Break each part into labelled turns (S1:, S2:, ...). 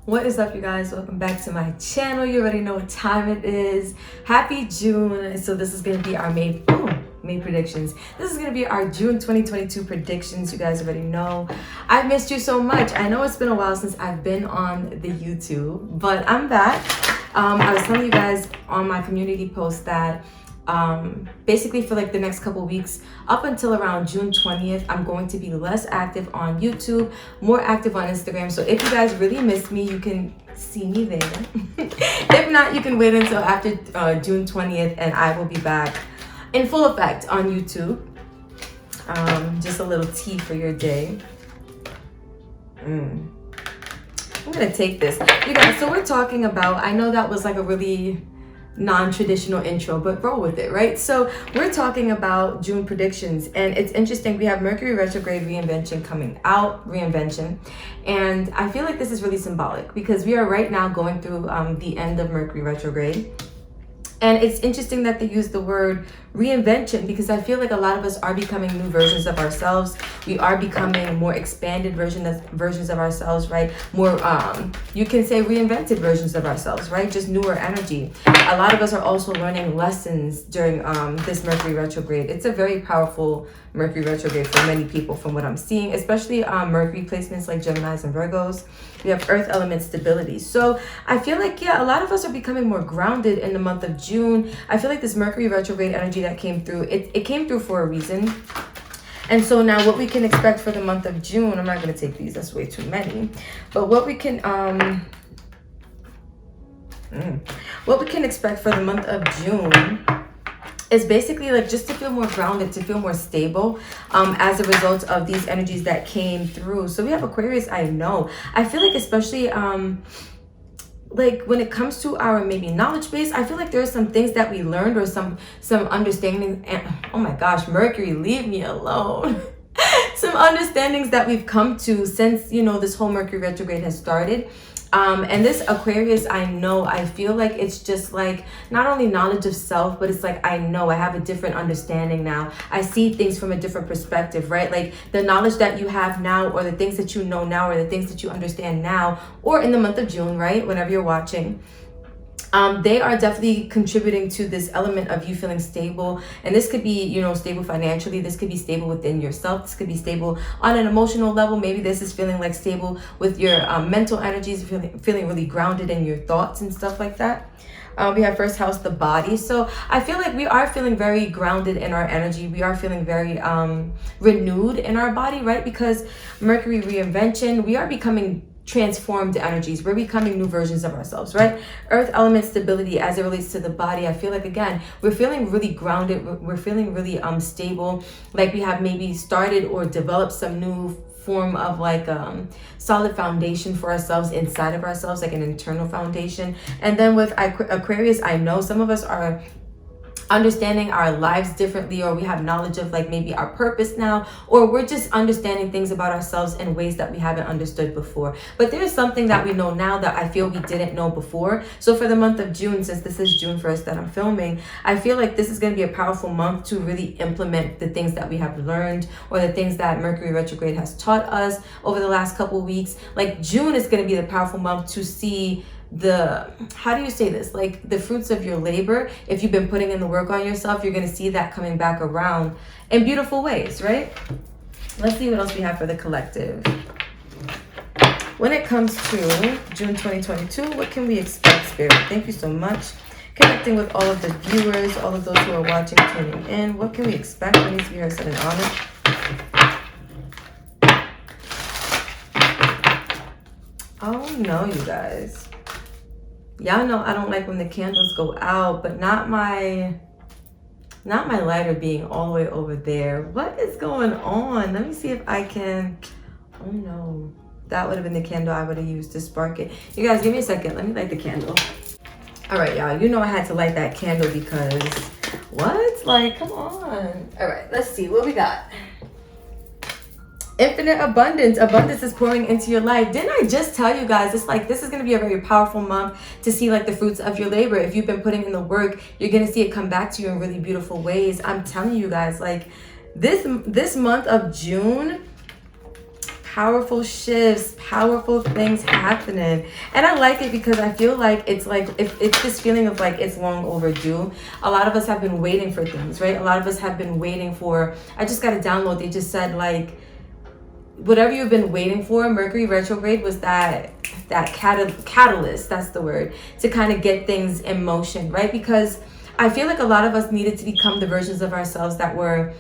S1: What is up, you guys? Welcome back to my channel. You already know what time it is. Happy June. So this is going to be our May predictions. This is going to be our June 2022 predictions. You guys already know. I've missed you so much. I know it's been a while since I've been on the YouTube, but I'm back. I was telling you guys on my community post that basically for like the next couple weeks up until around June 20th, I'm going to be less active on YouTube, more active on Instagram. So if you guys really miss me, you can see me there. If not, you can wait until after June 20th and I will be back in full effect on YouTube. Just a little tea for your day. I'm gonna take this, you guys. So we're talking about, I know that was like a really non-traditional intro, but roll with it, right? So we're talking about June predictions, and it's interesting. We have Mercury Retrograde reinvention coming out, and I feel like this is really symbolic because we are right now going through the end of Mercury Retrograde. And it's interesting that they use the word reinvention because I feel like a lot of us are becoming new versions of ourselves. We are becoming more expanded versions of ourselves, right? More, you can say reinvented versions of ourselves, right? Just newer energy. A lot of us are also learning lessons during this Mercury Retrograde. It's a very powerful Mercury Retrograde for many people from what I'm seeing, especially Mercury placements like Geminis and Virgos. We have Earth element stability. So I feel like, yeah, a lot of us are becoming more grounded in the month of June. I feel like this Mercury Retrograde energy that came through, it came through for a reason. And so now what we can expect for the month of June, I'm not going to take these, that's way too many. But what we can expect for the month of June is basically like just to feel more grounded, to feel more stable as a result of these energies that came through. So we have Aquarius. I know, I feel like especially like when it comes to our maybe knowledge base, I feel like there are some things that we learned or some understanding, and oh my gosh, Mercury, leave me alone. Some understandings that we've come to since, you know, this whole Mercury retrograde has started. And this Aquarius, I feel like it's just like not only knowledge of self, but it's like I know I have a different understanding now. I see things from a different perspective, right? Like the knowledge that you have now, or the things that you know now, or the things that you understand now, or in the month of June, right? Whenever you're watching. They are definitely contributing to this element of you feeling stable. And this could be, you know, stable financially. This could be stable within yourself. This could be stable on an emotional level. Maybe this is feeling like stable with your mental energies, feeling really grounded in your thoughts and stuff like that. We have first house, the body. So I feel like we are feeling very grounded in our energy. We are feeling very renewed in our body, right? Because Mercury reinvention, we are becoming transformed energies. We're becoming new versions of ourselves, right? Earth element stability as it relates to the body. I feel like, again, we're feeling really grounded. We're feeling really stable. Like we have maybe started or developed some new form of like solid foundation for ourselves inside of ourselves, like an internal foundation. And then with Aquarius, I know some of us are understanding our lives differently, or we have knowledge of like maybe our purpose now, or we're just understanding things about ourselves in ways that we haven't understood before. But there's something that we know now that I feel we didn't know before. So for the month of June, since this is June 1st that I'm filming, I feel like this is going to be a powerful month to really implement the things that we have learned, or the things that Mercury retrograde has taught us over the last couple weeks. Like June is going to be the powerful month to see the, how do you say this, like the fruits of your labor. If you've been putting in the work on yourself, you're going to see that coming back around in beautiful ways, right? Let's see what else we have for the collective. When it comes to June 2022, what can we expect, Spirit? Thank you so much. Connecting with all of the viewers, all of those who are watching, tuning in. What can we expect when these viewers are honored? Oh no, you guys. Y'all know I don't like when the candles go out, but not my lighter being all the way over there. What is going on? Let me see if I can, oh no. That would have been the candle I would have used to spark it. You guys, give me a second. Let me light the candle. All right, y'all. You know I had to light that candle because what? Like, come on. All right, let's see what we got. Infinite abundance. Abundance is pouring into your life. Didn't I just tell you guys, it's like this is going to be a very powerful month to see like the fruits of your labor. If you've been putting in the work, you're going to see it come back to you in really beautiful ways. I'm telling you guys, like this month of June, powerful shifts, powerful things happening. And I like it because I feel like it's this feeling of like it's long overdue. A lot of us have been waiting for things, right? A lot of us have been waiting for, I just got a download. They just said like, whatever you've been waiting for, Mercury retrograde was that catalyst, that's the word, to kind of get things in motion, right? Because I feel like a lot of us needed to become the versions of ourselves that were,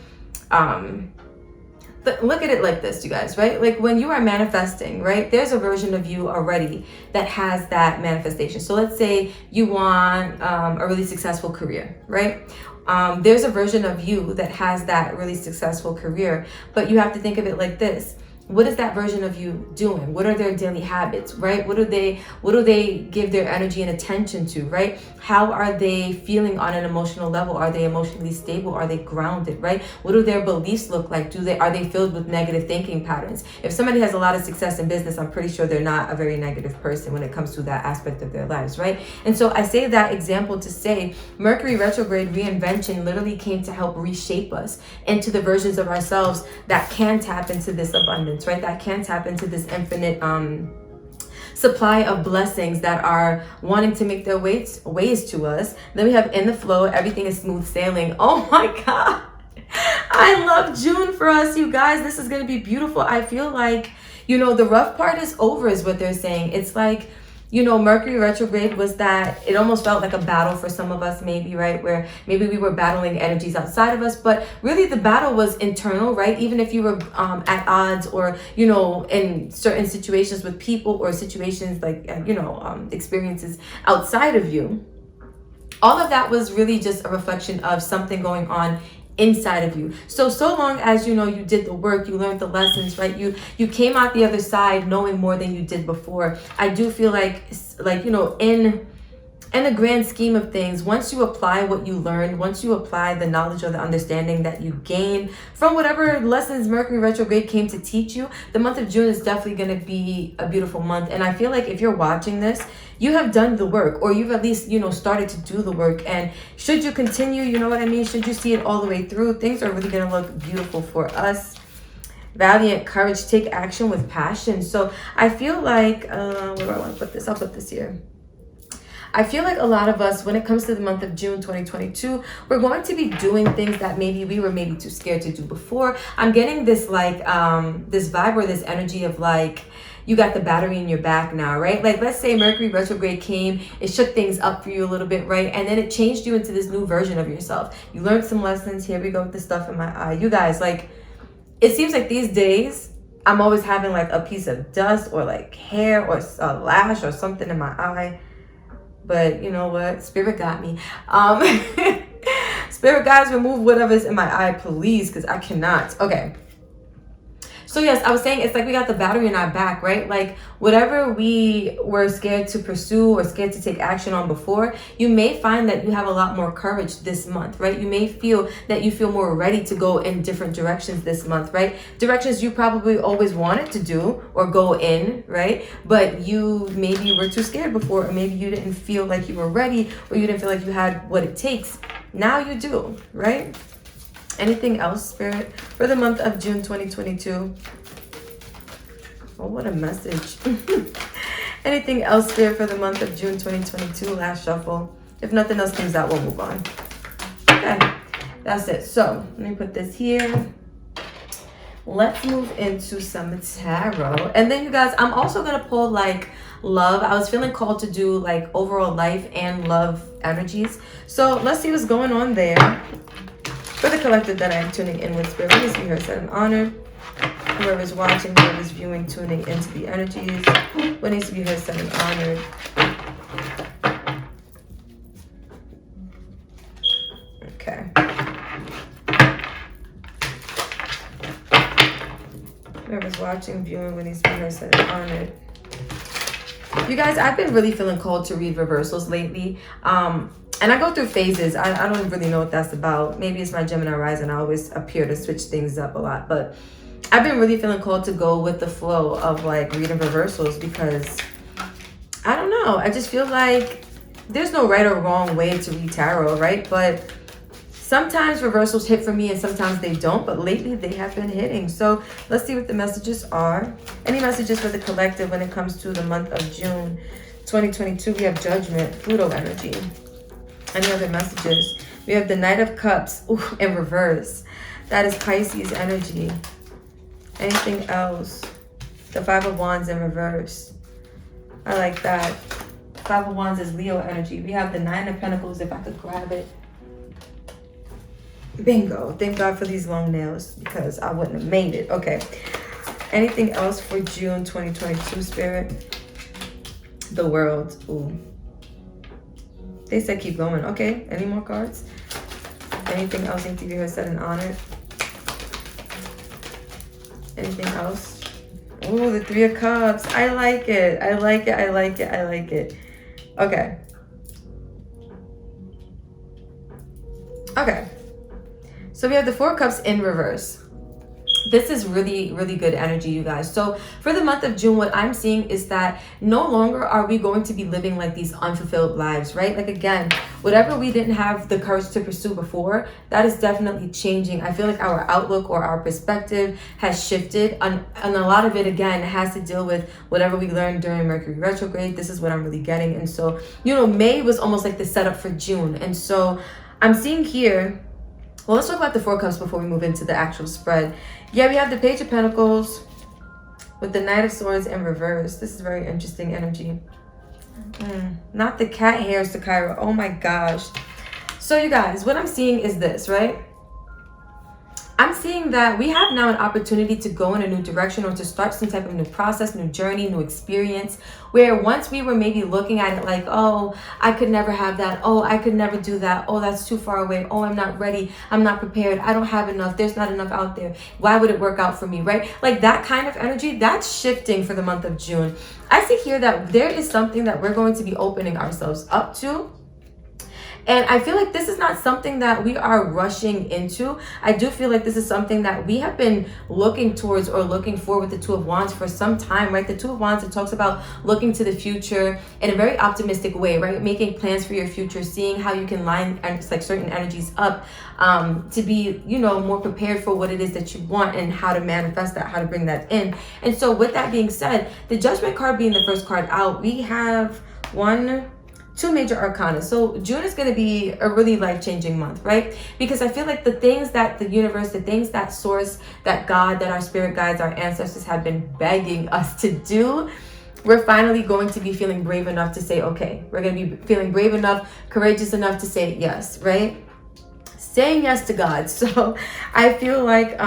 S1: but look at it like this, you guys, right? Like when you are manifesting, right? There's a version of you already that has that manifestation. So let's say you want a really successful career, right? There's a version of you that has that really successful career, but you have to think of it like this. What is that version of you doing? What are their daily habits, right? What do they give their energy and attention to, right? How are they feeling on an emotional level? Are they emotionally stable? Are they grounded, right? What do their beliefs look like? Are they filled with negative thinking patterns? If somebody has a lot of success in business, I'm pretty sure they're not a very negative person when it comes to that aspect of their lives, right? And so I say that example to say Mercury retrograde reinvention literally came to help reshape us into the versions of ourselves that can tap into this abundance, right? That can tap into this infinite supply of blessings that are wanting to make their ways to us. Then we have in the flow, everything is smooth sailing. Oh my God. I love June for us, you guys. This is going to be beautiful. I feel like, you know, the rough part is over is what they're saying. It's like, you know, Mercury retrograde was that it almost felt like a battle for some of us, maybe, right? Where maybe we were battling energies outside of us, but really the battle was internal, right? Even if you were at odds or, you know, in certain situations with people or situations like, you know, experiences outside of you, all of that was really just a reflection of something going on inside of you. So long as, you know, you did the work, you learned the lessons, right? You came out the other side knowing more than you did before. I do feel like, you know, in the grand scheme of things, once you apply what you learned, once you apply the knowledge or the understanding that you gain from whatever lessons Mercury retrograde came to teach you, the month of June is definitely going to be a beautiful month. And I feel like if you're watching this, you have done the work, or you've at least, you know, started to do the work. And should you continue, you know what I mean? Should you see it all the way through, things are really going to look beautiful for us. Valiant courage, take action with passion. So I feel like, where do I want to put this? I'll put this here. I feel like a lot of us, when it comes to the month of June 2022, we're going to be doing things that maybe we were maybe too scared to do before. I'm getting this like, this vibe or this energy of like, you got the battery in your back now, right? Like, let's say Mercury retrograde came, it shook things up for you a little bit, right? And then it changed you into this new version of yourself. You learned some lessons. Here we go with the stuff in my eye. You guys, like, it seems like these days, I'm always having like a piece of dust or like hair or a lash or something in my eye. But you know what? Spirit got me. Spirit guys, remove whatever's in my eye, please, because I cannot. Okay. So yes, I was saying it's like we got the battery in our back, right? Like whatever we were scared to pursue or scared to take action on before, you may find that you have a lot more courage this month, right? You may feel that you feel more ready to go in different directions this month, right? Directions you probably always wanted to do or go in, right? But you maybe were too scared before, or maybe you didn't feel like you were ready, or you didn't feel like you had what it takes. Now you do, right? Anything else, Spirit, for the month of June 2022? Oh, what a message. Anything else, Spirit, for the month of June 2022? Last shuffle. If nothing else comes out, we'll move on. Okay, that's it. So let me put this here. Let's move into some tarot. And then, you guys, I'm also going to pull like love. I was feeling called to do like overall life and love energies. So let's see what's going on there. For the collective that I'm tuning in with, Spirit, let me see her said and honored. Whoever's watching, whoever's viewing, tuning into the energies, what needs to be heard, said and honored. Okay. Whoever's watching, viewing, what needs to be heard, said and honored. You guys, I've been really feeling called to read reversals lately. And I go through phases. I don't really know what that's about. Maybe it's my Gemini rising. I always appear to switch things up a lot. But I've been really feeling called to go with the flow of like reading reversals because I don't know. I just feel like there's no right or wrong way to read tarot, right? But Sometimes reversals hit for me and sometimes they don't, but lately they have been hitting. So let's see what the messages are. Any messages for the collective when it comes to the month of June 2022? We have Judgment, Pluto energy. Any other messages? We have the Knight of Cups in reverse. That is Pisces energy. Anything else? The Five of Wands in reverse. I like that. Five of Wands is Leo energy. We have the Nine of Pentacles, if I could grab it. Bingo. Thank God for these long nails because I wouldn't have made it. Okay. Anything else for June 2022, Spirit? The World. Ooh. They said keep going. Okay. Any more cards? Anything else need to be heard, said, and honored? Anything else? Ooh, the Three of Cups. I like it. I like it. I like it. I like it. Okay. Okay. So we have the Four of Cups in reverse. This is really, really good energy, you guys. So for the month of June, what I'm seeing is that no longer are we going to be living like these unfulfilled lives, right? Like, again, whatever we didn't have the courage to pursue before, that is definitely changing. I feel like our outlook or our perspective has shifted, and a lot of it, again, has to deal with whatever we learned during Mercury Retrograde. This is what I'm really getting. And so, you know, May was almost like the setup for June. And so I'm seeing here, well, let's talk about the Four of Cups before we move into the actual spread. Yeah, we have the Page of Pentacles with the Knight of Swords in reverse. This is very interesting energy. Not the cat hairs, Sakira. Oh my gosh. So you guys, what I'm seeing is this, right? I'm seeing that we have now an opportunity to go in a new direction or to start some type of new process, new journey, new experience, where once we were maybe looking at it like, oh, I could never have that. Oh, I could never do that. Oh, that's too far away. Oh, I'm not ready. I'm not prepared. I don't have enough. There's not enough out there. Why would it work out for me, right? Like that kind of energy, that's shifting for the month of June. I see here that there is something that we're going to be opening ourselves up to. And I feel like this is not something that we are rushing into. I do feel like this is something that we have been looking towards or looking for with the Two of Wands for some time, right? The Two of Wands, it talks about looking to the future in a very optimistic way, right? Making plans for your future, seeing how you can line like certain energies up to be, you know, more prepared for what it is that you want and how to manifest that, how to bring that in. And so with that being said, the Judgment card being the first card out, we have two major arcana. So June is going to be a really life-changing month, right? Because I feel like the things that the universe, the things that source, that God, that our spirit guides, our ancestors have been begging us to do, we're finally going to be feeling brave enough to say, okay, we're going to be feeling brave enough, courageous enough to say yes, right? Saying yes to God. So I feel like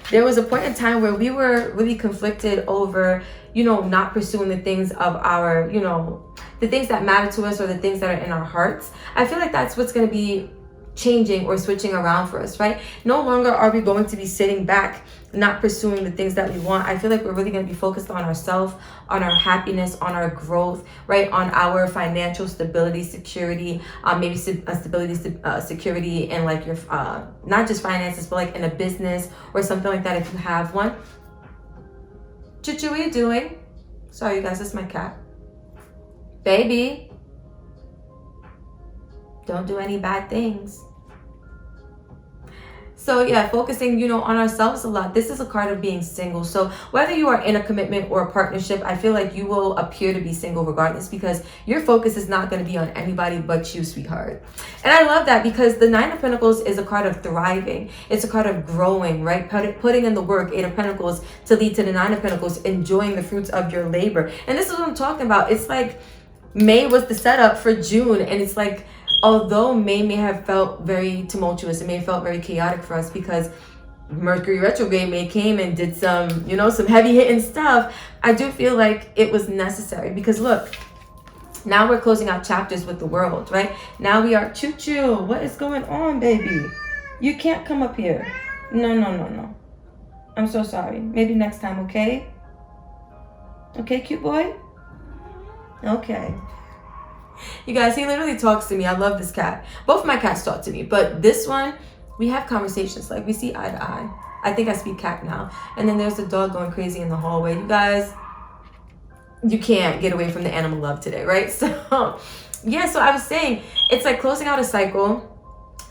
S1: there was a point in time where we were really conflicted over, you know, not pursuing the things of our, you know, the things that matter to us or the things that are in our hearts. I feel like that's what's going to be changing or switching around for us, right? No longer are we going to be sitting back, not pursuing the things that we want. I feel like we're really going to be focused on ourselves, on our happiness, on our growth, right? On our financial stability, security, maybe stability, security, and like your, not just finances, but like in a business or something like that if you have one. Chuchu, what are you doing? Sorry, you guys, this is my cat. Baby, don't do any bad things. So yeah, focusing, you know, on ourselves a lot. This is a card of being single. So whether you are in a commitment or a partnership, I feel like you will appear to be single regardless because your focus is not going to be on anybody but you, sweetheart. And I love that because the Nine of Pentacles is a card of thriving. It's a card of growing, right? Putting in the work, Eight of Pentacles to lead to the Nine of Pentacles, enjoying the fruits of your labor. And this is what I'm talking about. It's like May was the setup for June, and it's like, although May may have felt very tumultuous, it may have felt very chaotic for us because Mercury Retrograde May came and did some, you know, some heavy hitting stuff. I do feel like it was necessary because look, now we're closing out chapters with the world, right? Now we are, choo-choo, what is going on, baby? You can't come up here. No. I'm so sorry. Maybe next time, okay? Okay, cute boy? Okay. You guys, he literally talks to me. I love this cat. Both my cats talk to me, but this one, we have conversations. Like, we see eye to eye. I think I speak cat now. And then there's the dog going crazy in the hallway. You guys, you can't get away from the animal love today, right? So, yeah, so I was saying, it's like closing out a cycle,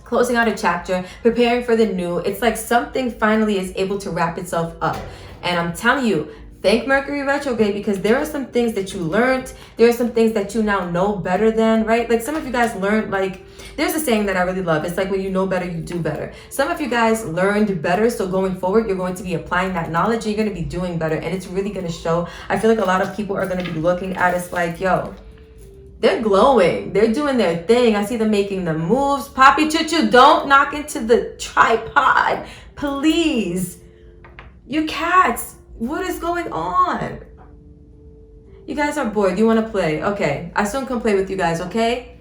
S1: closing out a chapter, preparing for the new. It's like something finally is able to wrap itself up. And I'm telling you, thank Mercury retrograde, because there are some things that you learned. There are some things that you now know better than, right? Like some of you guys learned, like, there's a saying that I really love. It's like when you know better, you do better. Some of you guys learned better. So going forward, you're going to be applying that knowledge. And you're going to be doing better. And it's really going to show. I feel like a lot of people are going to be looking at us like, yo, they're glowing. They're doing their thing. I see them making the moves. Poppy Choo-Choo, don't knock into the tripod. Please. You cats. What is going on? You guys are bored. You want to play? Okay. I soon come play with you guys, okay?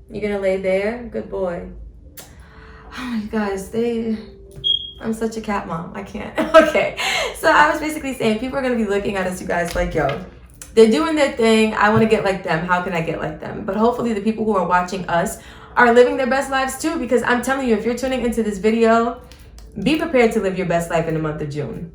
S1: You're going to lay there? Good boy. Oh, you guys, I'm such a cat mom. I can't. Okay. So I was basically saying people are going to be looking at us, you guys, like, yo, they're doing their thing. I want to get like them. How can I get like them? But hopefully the people who are watching us are living their best lives too, because I'm telling you, if you're tuning into this video, be prepared to live your best life in the month of June.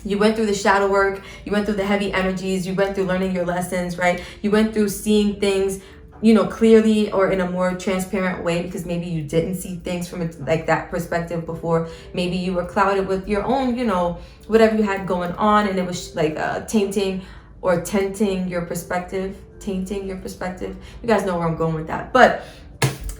S1: You went through the shadow work, you went through the heavy energies, you went through learning your lessons, right? You went through seeing things, you know, clearly or in a more transparent way, because maybe you didn't see things from like that perspective before. Maybe you were clouded with your own, you know, whatever you had going on, and it was like tainting or tinting your perspective. Tainting your perspective. You guys know where I'm going with that. But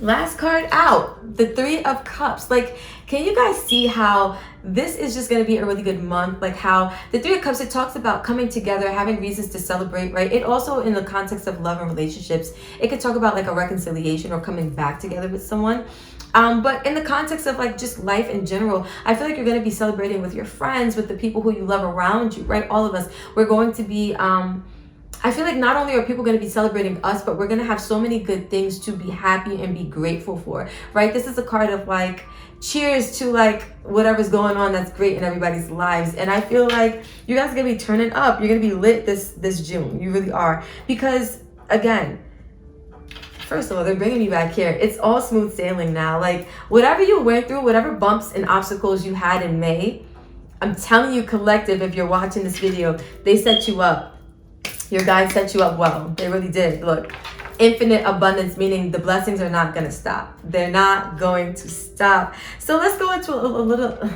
S1: last card out, the Three of Cups. Like, can you guys see how this is just going to be a really good month? Like how the Three of Cups, it talks about coming together, having reasons to celebrate, right? It also, in the context of love and relationships, it could talk about like a reconciliation or coming back together with someone. But in the context of like just life in general, I feel like you're going to be celebrating with your friends, with the people who you love around you, right? All of us, we're going to be, I feel like not only are people going to be celebrating us, but we're going to have so many good things to be happy and be grateful for, right? This is a card of like, cheers to like whatever's going on that's great in everybody's lives. And I feel like you guys are going to be turning up. You're going to be lit this June. You really are. Because again, first of all, they're bringing me back here. It's all smooth sailing now. Like whatever you went through, whatever bumps and obstacles you had in May, I'm telling you, collective, if you're watching this video, they set you up. Your guides set you up well. They really did. Look, infinite abundance, meaning the blessings are not going to stop. They're not going to stop. So let's go into a little...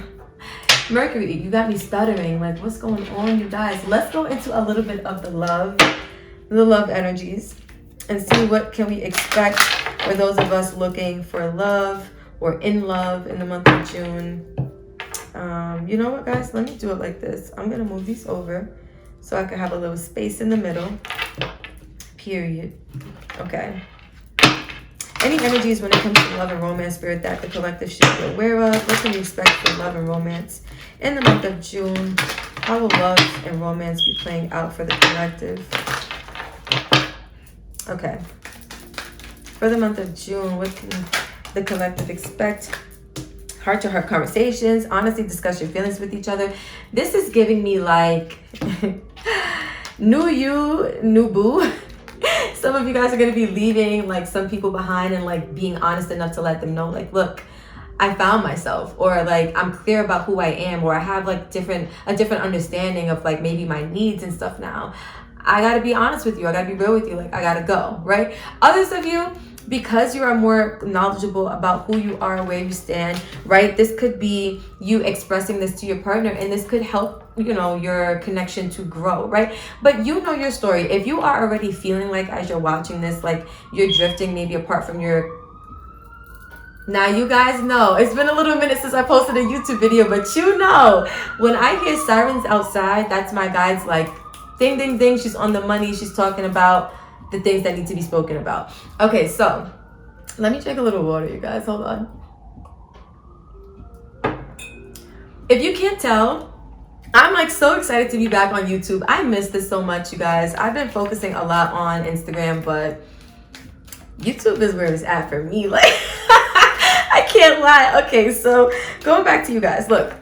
S1: Mercury, you got me stuttering. Like, what's going on, you guys? Let's go into a little bit of the love energies, and see what can we expect for those of us looking for love or in love in the month of June. You know what, guys? Let me do it like this. I'm going to move these over so I can have a little space in the middle. Period. Okay. Any energies when it comes to love and romance, spirit, that the collective should be aware of? What can we expect for love and romance in the month of June? How will love and romance be playing out for the collective? Okay. For the month of June, what can the collective expect? Heart-to-heart conversations. Honestly, discuss your feelings with each other. This is giving me like new you, new boo. Some of you guys are going to be leaving like some people behind and like being honest enough to let them know, like, look, I found myself, or like I'm clear about who I am, or I have like a different understanding of like maybe my needs and stuff now. I got to be honest with you. I got to be real with you. Like, I got to go, right? Others of you, because you are more knowledgeable about who you are, where you stand, right? This could be you expressing this to your partner, and this could help, you know, your connection to grow, right? But you know your story. If you are already feeling like, as you're watching this, like you're drifting maybe apart from your... Now you guys know, it's been a little minute since I posted a YouTube video, but you know, when I hear sirens outside, that's my guides like, ding, ding, ding, she's on the money. She's talking about the things that need to be spoken about. Okay, so let me drink a little water, you guys. Hold on. If you can't tell, I'm like so excited to be back on YouTube. I miss this so much, you guys. I've been focusing a lot on Instagram, but YouTube is where it's at for me. Like, I can't lie. Okay, so going back to you guys. Look,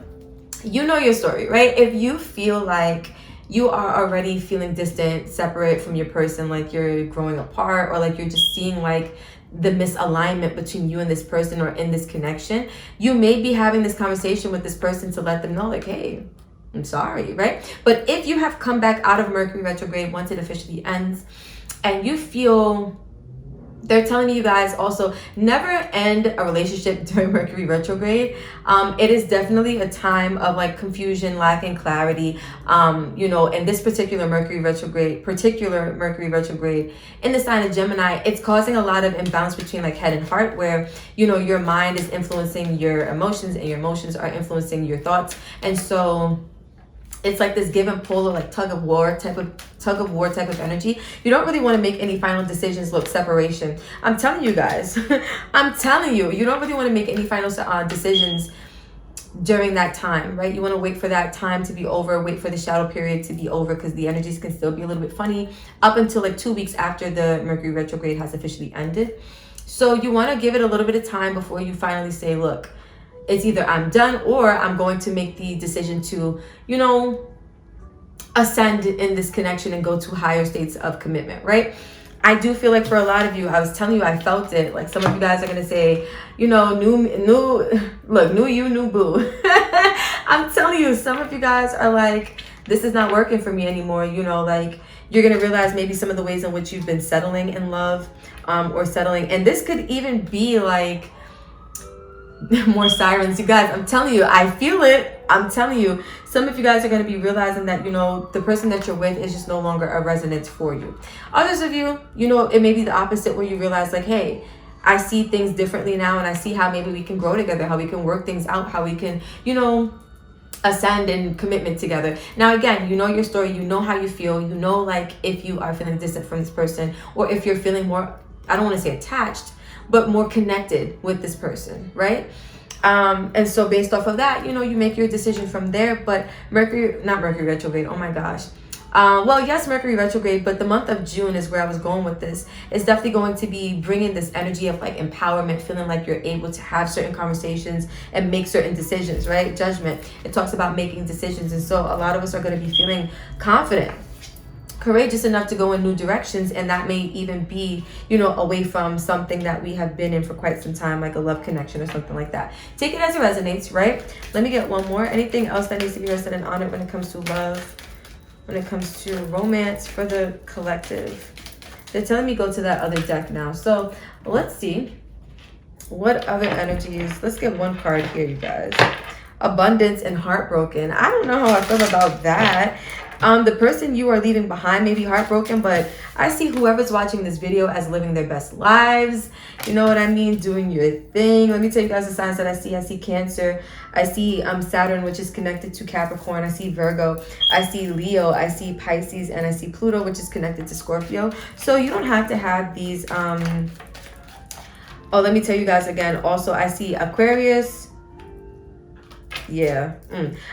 S1: you know your story, right? If you feel like you are already feeling distant, separate from your person, like you're growing apart, or like you're just seeing like the misalignment between you and this person or in this connection, you may be having this conversation with this person to let them know like, hey, I'm sorry, right? But if you have come back out of Mercury retrograde once it officially ends, and you feel they're telling you guys also never end a relationship during Mercury retrograde. It is definitely a time of like confusion, lacking clarity. You know, in this particular Mercury retrograde in the sign of Gemini, it's causing a lot of imbalance between like head and heart, where, you know, your mind is influencing your emotions and your emotions are influencing your thoughts. And so it's like this give and pull, or like tug of war type of energy. You don't really want to make any final decisions. Look, separation. I'm telling you guys, I'm telling you, you don't really want to make any final decisions during that time, right? You want to wait for that time to be over, wait for the shadow period to be over, because the energies can still be a little bit funny up until like 2 weeks after the Mercury retrograde has officially ended. So you want to give it a little bit of time before you finally say, look, it's either I'm done or I'm going to make the decision to, you know, ascend in this connection and go to higher states of commitment, right? I do feel like for a lot of you, I was telling you, I felt it. Like some of you guys are going to say, you know, new you, new boo. I'm telling you, some of you guys are like, this is not working for me anymore. You know, like you're going to realize maybe some of the ways in which you've been settling in love, or settling. And this could even be like, more sirens, you guys. I'm telling you, I feel it. I'm telling you, some of you guys are going to be realizing that, you know, the person that you're with is just no longer a resonance for you. Others of you, you know, it may be the opposite, where you realize like, hey, I see things differently now, and I see how maybe we can grow together, how we can work things out, how we can, you know, ascend in commitment together. Now, again, you know your story, you know how you feel, you know, like if you are feeling distant from this person, or if you're feeling more, I don't want to say attached, but more connected with this person, right? And so based off of that, you know, you make your decision from there. But not Mercury retrograde, oh my gosh. Well, yes, Mercury retrograde, but the month of June is where I was going with this. It's definitely going to be bringing this energy of like empowerment, feeling like you're able to have certain conversations and make certain decisions, right? Judgment. It talks about making decisions. And so a lot of us are going to be feeling confident, courageous enough to go in new directions, and that may even be, you know, away from something that we have been in for quite some time, like a love connection or something like that. Take it as it resonates, right? Let me get one more. Anything else that needs to be rested and honored when it comes to love, when it comes to romance for the collective? They're telling me go to that other deck now. So let's see what other energies. Let's get one card here, you guys. Abundance and heartbroken. I don't know how I feel about that. The person you are leaving behind may be heartbroken, but I see whoever's watching this video as living their best lives. You know what I mean? Doing your thing. Let me tell you guys the signs that I see. I see Cancer. I see Saturn, which is connected to Capricorn. I see Virgo. I see Leo. I see Pisces. And I see Pluto, which is connected to Scorpio. So you don't have to have these. Oh, let me tell you guys again. Also, I see Aquarius. Yeah,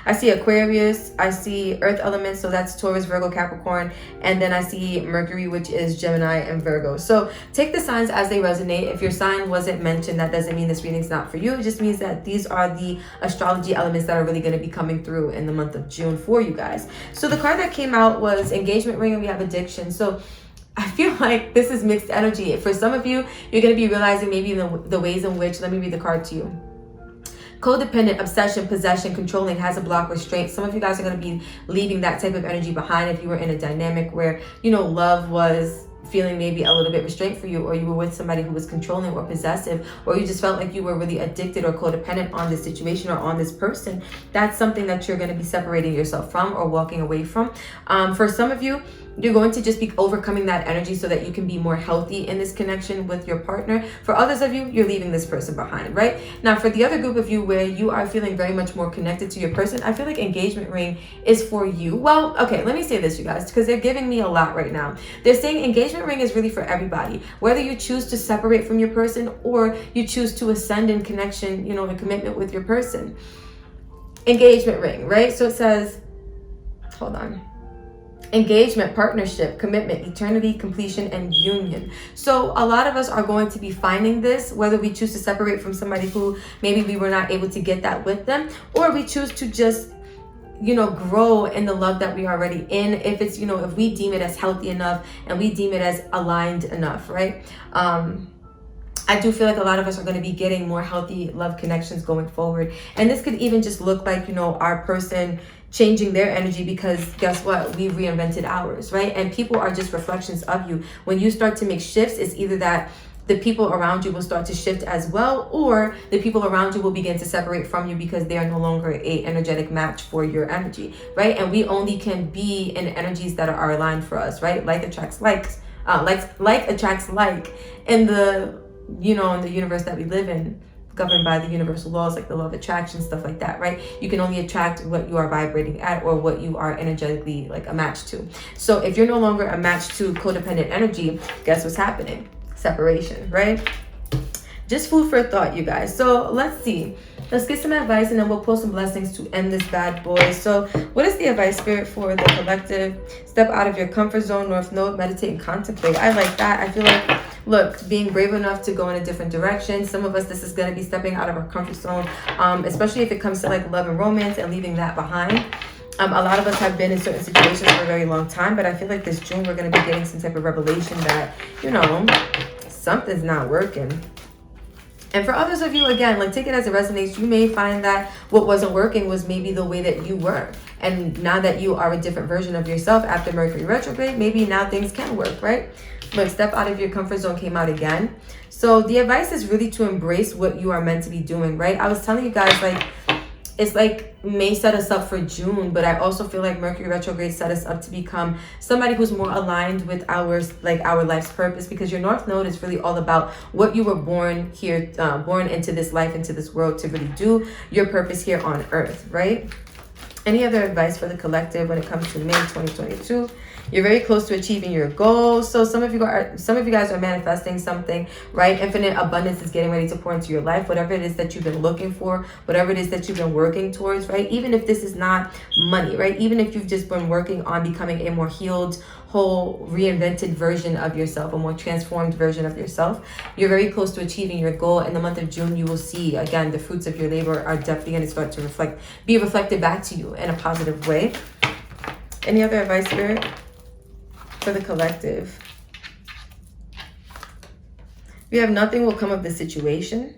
S1: I see Aquarius, I see earth elements, so that's Taurus, Virgo, Capricorn, and then I see Mercury, which is Gemini and Virgo. So take the signs as they resonate. If your sign wasn't mentioned, that doesn't mean this reading's not for you. It just means that these are the astrology elements that are really going to be coming through in the month of June for you guys. So the card that came out was engagement ring, and we have addiction. So I feel like this is mixed energy. For some of you, you're going to be realizing maybe the ways in which, let me read the card to you. Codependent, obsession, possession, controlling, has a block, restraint. Some of you guys are going to be leaving that type of energy behind if you were in a dynamic where, you know, love was feeling maybe a little bit restraint for you, or you were with somebody who was controlling or possessive, or you just felt like you were really addicted or codependent on this situation or on this person. That's something that you're going to be separating yourself from or walking away from. For some of you, you're going to just be overcoming that energy so that you can be more healthy in this connection with your partner. For others of you, you're leaving this person behind, right? Now, for the other group of you where you are feeling very much more connected to your person, I feel like engagement ring is for you. Well, okay, let me say this, you guys, because they're giving me a lot right now. They're saying engagement ring is really for everybody. Whether you choose to separate from your person or you choose to ascend in connection, you know, in commitment with your person. Engagement ring, right? So it says, hold on. Engagement, partnership, commitment, eternity, completion, and union. So a lot of us are going to be finding this, whether we choose to separate from somebody who maybe we were not able to get that with them, or we choose to just, you know, grow in the love that we are already in. If it's, you know, if we deem it as healthy enough and we deem it as aligned enough, right? I do feel like a lot of us are going to be getting more healthy love connections going forward. And this could even just look like, you know, our person changing their energy, because guess what? We reinvented ours, right? And people are just reflections of you. When you start to make shifts, it's either that the people around you will start to shift as well, or the people around you will begin to separate from you because they are no longer a energetic match for your energy, right? And we only can be in energies that are aligned for us, right? Like attracts likes, like attracts like in the, you know, in the universe that we live in, governed by the universal laws like the law of attraction, stuff like that, right? You can only attract what you are vibrating at or what you are energetically like a match to. So if you're no longer a match to codependent energy, guess what's happening? Separation, right? Just food for thought, you guys. So let's see. Let's get some advice and then we'll pull some blessings to end this bad boy. So what is the advice, Spirit, for the collective? Step out of your comfort zone, North Node, meditate and contemplate. I like that. I feel like, look, being brave enough to go in a different direction. Some of us, this is going to be stepping out of our comfort zone, especially if it comes to like love and romance and leaving that behind. A lot of us have been in certain situations for a very long time, but I feel like this June we're going to be getting some type of revelation that, you know, something's not working. And for others of you, again, like take it as it resonates. You may find that what wasn't working was maybe the way that you were. And now that you are a different version of yourself after Mercury retrograde, maybe now things can work, right? Look, step out of your comfort zone came out again. So the advice is really to embrace what you are meant to be doing, right? I was telling you guys, like, it's like may set us up for June, but I also feel like Mercury retrograde set us up to become somebody who's more aligned with our life's purpose, because your North Node is really all about what you were born here, born into this life, into this world to really do, your purpose here on Earth, right? Any other advice for the collective when it comes to May 2022? You're very close to achieving your goals. So some of you guys are manifesting something, right? Infinite abundance is getting ready to pour into your life. Whatever it is that you've been looking for, whatever it is that you've been working towards, right? Even if this is not money, right? Even if you've just been working on becoming a more healed, whole, reinvented version of yourself, a more transformed version of yourself, you're very close to achieving your goal. In the month of June, you will see, again, the fruits of your labor are definitely going to start to be reflected back to you in a positive way. Any other advice, Spirit, for the collective? We have nothing will come of the situation.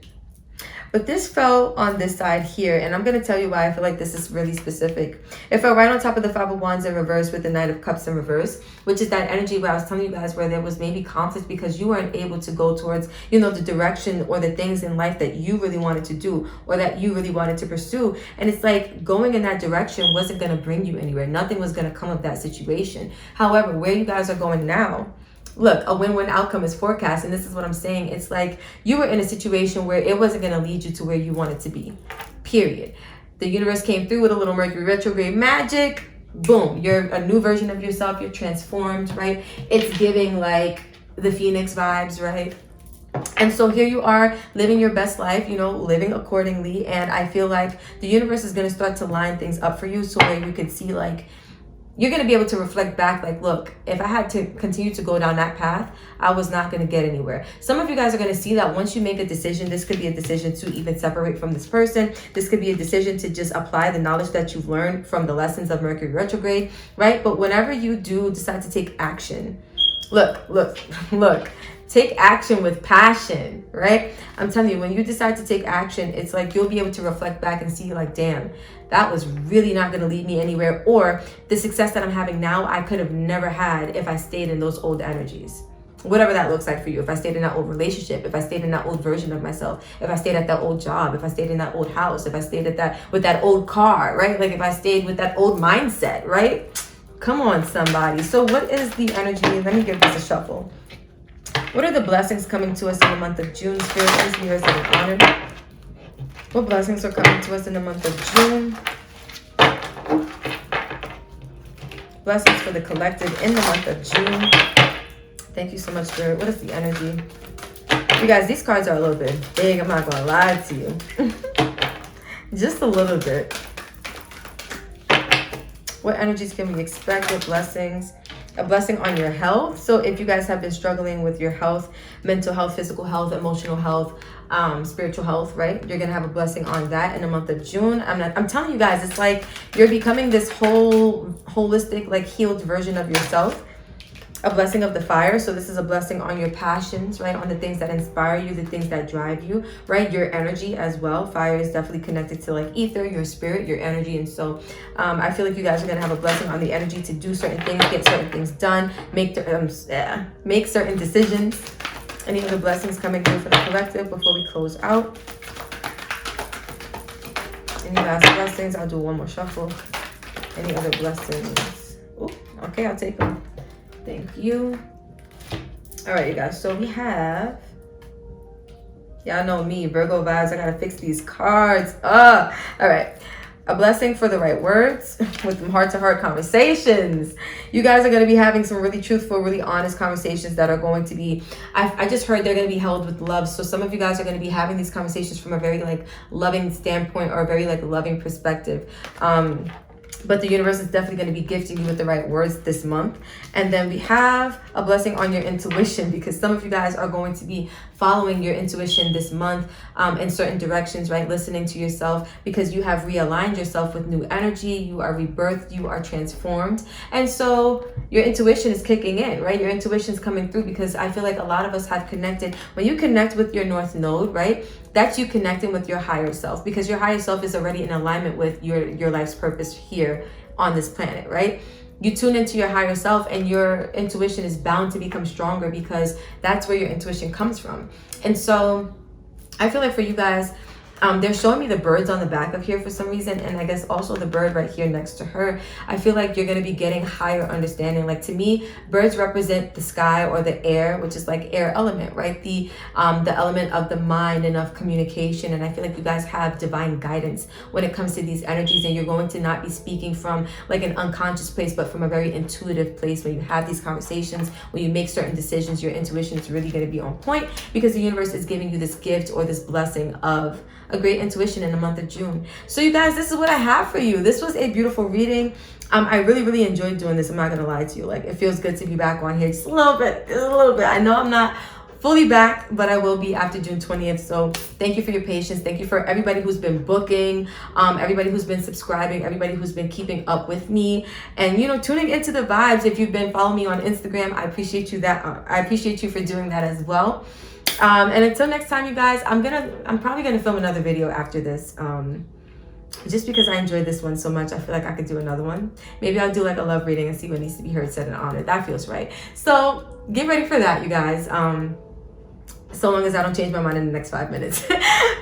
S1: But this fell on this side here, and I'm going to tell you why I feel like this is really specific. It fell right on top of the Five of Wands in reverse with the Knight of Cups in reverse, which is that energy where I was telling you guys where there was maybe conflict because you weren't able to go towards, you know, the direction or the things in life that you really wanted to do or that you really wanted to pursue. And it's like going in that direction wasn't going to bring you anywhere. Nothing was going to come of that situation. However, where you guys are going now, look, a win-win outcome is forecast, and this is what I'm saying. It's like you were in a situation where it wasn't going to lead you to where you wanted to be, period. The universe came through with a little Mercury retrograde magic. Boom, you're a new version of yourself. You're transformed, right? It's giving like the Phoenix vibes, right? And so here you are living your best life, you know, living accordingly. And I feel like the universe is going to start to line things up for you so where you can see like, you're going to be able to reflect back like, look, if I had to continue to go down that path, I was not going to get anywhere. Some of you guys are going to see that once you make a decision, this could be a decision to even separate from this person. This could be a decision to just apply the knowledge that you've learned from the lessons of Mercury retrograde, right? But whenever you do decide to take action, look, take action with passion, right? I'm telling you, when you decide to take action, it's like you'll be able to reflect back and see like, damn, that was really not going to lead me anywhere. Or the success that I'm having now, I could have never had if I stayed in those old energies. Whatever that looks like for you. If I stayed in that old relationship, if I stayed in that old version of myself, if I stayed at that old job, if I stayed in that old house, if I stayed with that old car, right? Like if I stayed with that old mindset, right? Come on, somebody. So what is the energy? Let me give this a shuffle. What are the blessings coming to us in the month of June? Spirit, please leave us in an honor. What blessings are coming to us in the month of June? Blessings for the collective in the month of June. Thank you so much, Spirit. What is the energy? You guys, these cards are a little bit big. I'm not going to lie to you. Just a little bit. What energies can we expect with blessings? A blessing on your health. So if you guys have been struggling with your health, mental health, physical health, emotional health, spiritual health, right? You're gonna have a blessing on that in the month of June. I'm telling you guys, it's like you're becoming this holistic, like healed version of yourself. A blessing of the fire. So this is a blessing on your passions, right? On the things that inspire you, the things that drive you, right? Your energy as well. Fire is definitely connected to like ether, your spirit, your energy. And so I feel like you guys are going to have a blessing on the energy to do certain things, get certain things done, make certain decisions. Any other blessings coming through for the collective before we close out? Any last blessings? I'll do one more shuffle. Any other blessings? Oh, okay, I'll take them. Thank you. All right, you guys. So we have, y'all know me, Virgo vibes. I gotta fix these cards. All right. A blessing for the right words with some heart-to-heart conversations. You guys are going to be having some really truthful, really honest conversations that are going to be, I just heard they're going to be held with love. So some of you guys are going to be having these conversations from a very like loving standpoint or a very like loving perspective. But the universe is definitely going to be gifting you with the right words this month. And then we have a blessing on your intuition, because some of you guys are going to be following your intuition this month in certain directions, right? Listening to yourself, because you have realigned yourself with new energy. You are rebirthed. You are transformed. And so your intuition is kicking in, right? Your intuition is coming through, because I feel like a lot of us have connected. When you connect with your North Node, right? That's you connecting with your higher self, because your higher self is already in alignment with your life's purpose here on this planet, right? You tune into your higher self and your intuition is bound to become stronger, because that's where your intuition comes from. And so I feel like for you guys, they're showing me the birds on the back of here for some reason, and I guess also the bird right here next to her. I feel like you're going to be getting higher understanding. Like, to me, birds represent the sky or the air, which is like air element, right? The element of the mind and of communication. And I feel like you guys have divine guidance when it comes to these energies, and you're going to not be speaking from like an unconscious place, but from a very intuitive place. When you have these conversations, when you make certain decisions, your intuition is really going to be on point, because the universe is giving you this gift or this blessing of a great intuition in the month of June. So you guys, this is what I have for you. This was a beautiful reading. I really enjoyed doing this. I'm not gonna lie to you. Like, it feels good to be back on here just a little bit. I know I'm not fully back, but I will be after June 20th. So thank you for your patience. Thank you for everybody who's been booking, everybody who's been subscribing, everybody who's been keeping up with me, and, you know, tuning into the vibes. If you've been following me on Instagram, I appreciate you I appreciate you for doing that as well. And until next time, you guys, I'm probably gonna film another video after this, just because I enjoyed this one so much. I feel like I could do another one. Maybe I'll do like a love reading and see what needs to be heard, said, and honored. That feels right. So get ready for that, you guys. So long as I don't change my mind in the next 5 minutes.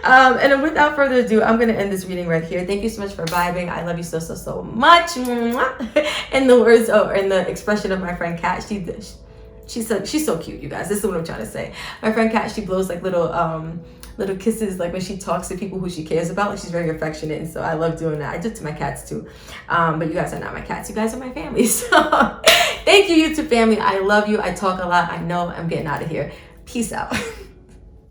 S1: And then without further ado, I'm gonna end this reading right here. Thank you so much for vibing. I love you so much. In the words, in the expression of my friend Kat, she's so cute, you guys. This is what I'm trying to say. My friend Kat, she blows like little kisses, like when she talks to people who she cares about. Like, she's very affectionate, and so I love doing that. I do it to my cats too. But you guys are not my cats. You guys are my family. So thank you, YouTube family. I love you. I talk a lot. I know. I'm getting out of here. Peace out.